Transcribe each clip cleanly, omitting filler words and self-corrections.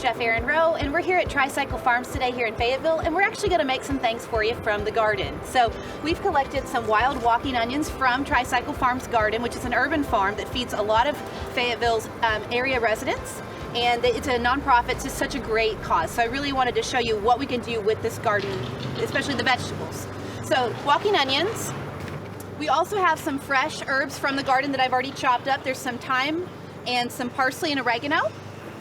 is Chef Erin Rowe, and we're here at Tricycle Farms today here in Fayetteville, and we're actually going to make some things for you from the garden. So we've collected some wild walking onions from Tricycle Farms Garden, which is an urban farm that feeds a lot of Fayetteville's area residents, and it's a nonprofit. It's just such a great cause. So I really wanted to show you what we can do with this garden, especially the vegetables. So walking onions. We also have some fresh herbs from the garden that I've already chopped up. There's some thyme and some parsley and oregano.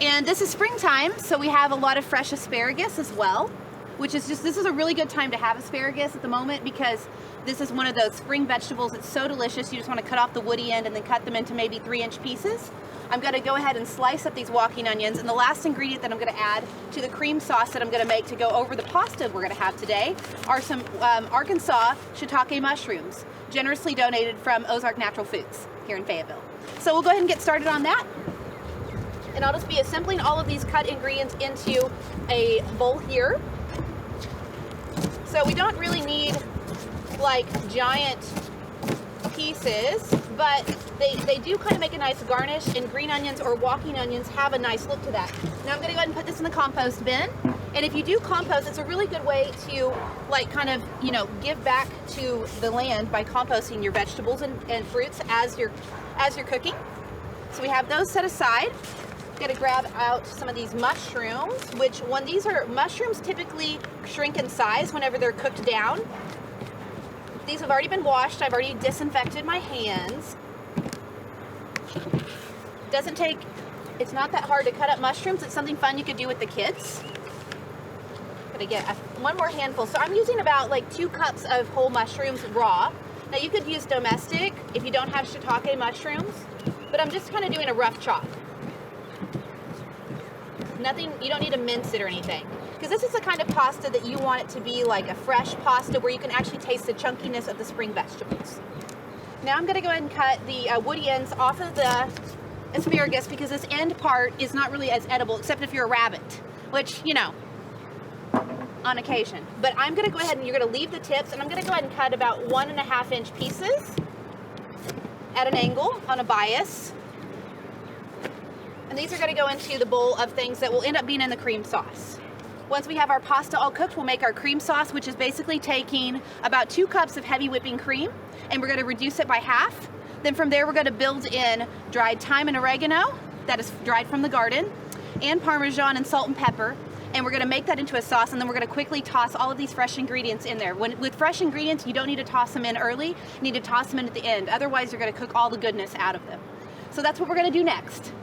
And this is springtime, so we have a lot of fresh asparagus as well, which is this is a really good time to have asparagus at the moment because this is one of those spring vegetables. It's so delicious. You just want to cut off the woody end and then cut them into maybe 3-inch pieces. I'm going to go ahead and slice up these walking onions, and the last ingredient that I'm going to add to the cream sauce that I'm going to make to go over the pasta we're going to have today are some Arkansas shiitake mushrooms, generously donated from Ozark Natural Foods here in Fayetteville. So we'll go ahead and get started on that. And I'll just be assembling all of these cut ingredients into a bowl here. So we don't really need like giant pieces, but they do kind of make a nice garnish, and green onions or walking onions have a nice look to that. Now I'm going to go ahead and put this in the compost bin. And if you do compost, it's a really good way to like kind of, you know, give back to the land by composting your vegetables and fruits as you're cooking. So we have those set aside. Got to grab out some of these mushrooms, which when these are mushrooms typically shrink in size whenever they're cooked down. These have already been washed. I've already disinfected my hands. It's not that hard to cut up mushrooms. It's something fun you could do with the kids. Gonna get one more handful. So I'm using about like 2 cups of whole mushrooms raw. Now you could use domestic if you don't have shiitake mushrooms, but I'm just kind of doing a rough chop. Nothing, you don't need to mince it or anything. Because this is the kind of pasta that you want it to be like a fresh pasta where you can actually taste the chunkiness of the spring vegetables. Now I'm gonna go ahead and cut the woody ends off of the asparagus because this end part is not really as edible except if you're a rabbit, which, you know, on occasion. But I'm gonna go ahead and you're gonna leave the tips, and I'm gonna go ahead and cut about 1.5-inch pieces at an angle on a bias. And these are going to go into the bowl of things that will end up being in the cream sauce. Once we have our pasta all cooked, we'll make our cream sauce, which is basically taking about 2 cups of heavy whipping cream, and we're going to reduce it by half. Then from there, we're going to build in dried thyme and oregano, that is dried from the garden, and Parmesan and salt and pepper. And we're going to make that into a sauce, and then we're going to quickly toss all of these fresh ingredients in there. With fresh ingredients, you don't need to toss them in early. You need to toss them in at the end. Otherwise, you're going to cook all the goodness out of them. So that's what we're going to do next.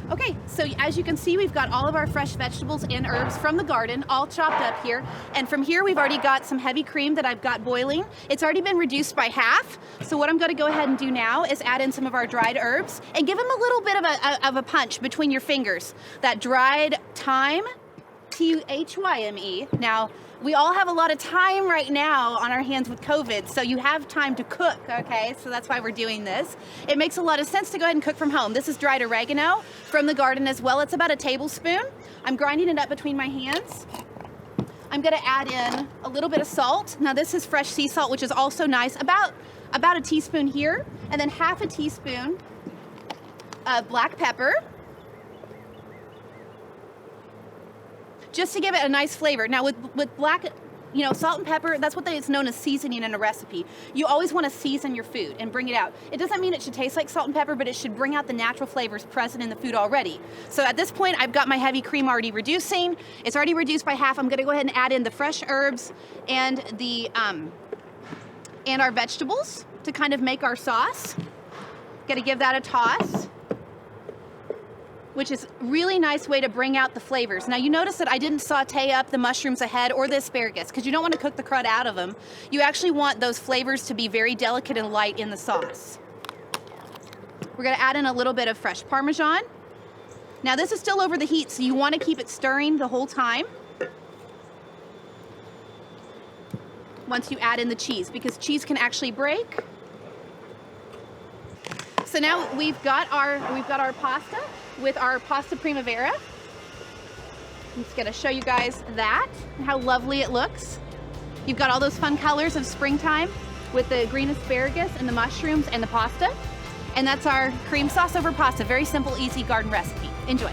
Okay, so as you can see, we've got all of our fresh vegetables and herbs from the garden all chopped up here. And from here, we've already got some heavy cream that I've got boiling. It's already been reduced by half. So what I'm going to go ahead and do now is add in some of our dried herbs and give them a little bit of a punch between your fingers. That dried thyme, T-H-Y-M-E. Now, we all have a lot of time right now on our hands with COVID, so you have time to cook, okay? So that's why we're doing this. It makes a lot of sense to go ahead and cook from home. This is dried oregano from the garden as well. It's about a tablespoon. I'm grinding it up between my hands. I'm gonna add in a little bit of salt. Now this is fresh sea salt, which is also nice, about a teaspoon here, and then half a teaspoon of black pepper, just to give it a nice flavor. Now with black, you know, salt and pepper, that's what it's known as seasoning in a recipe. You always want to season your food and bring it out. It doesn't mean it should taste like salt and pepper, but it should bring out the natural flavors present in the food already. So at this point, I've got my heavy cream already reducing. It's already reduced by half. I'm gonna go ahead and add in the fresh herbs and and our vegetables to kind of make our sauce. Gotta give that a toss, which is a really nice way to bring out the flavors. Now you notice that I didn't saute up the mushrooms ahead or the asparagus because you don't want to cook the crud out of them. You actually want those flavors to be very delicate and light in the sauce. We're gonna add in a little bit of fresh Parmesan. Now this is still over the heat, so you want to keep it stirring the whole time once you add in the cheese, because cheese can actually break. So now we've got our pasta with our pasta primavera. I'm just gonna show you guys that and how lovely it looks. You've got all those fun colors of springtime with the green asparagus and the mushrooms and the pasta. And that's our cream sauce over pasta. Very simple, easy garden recipe. Enjoy.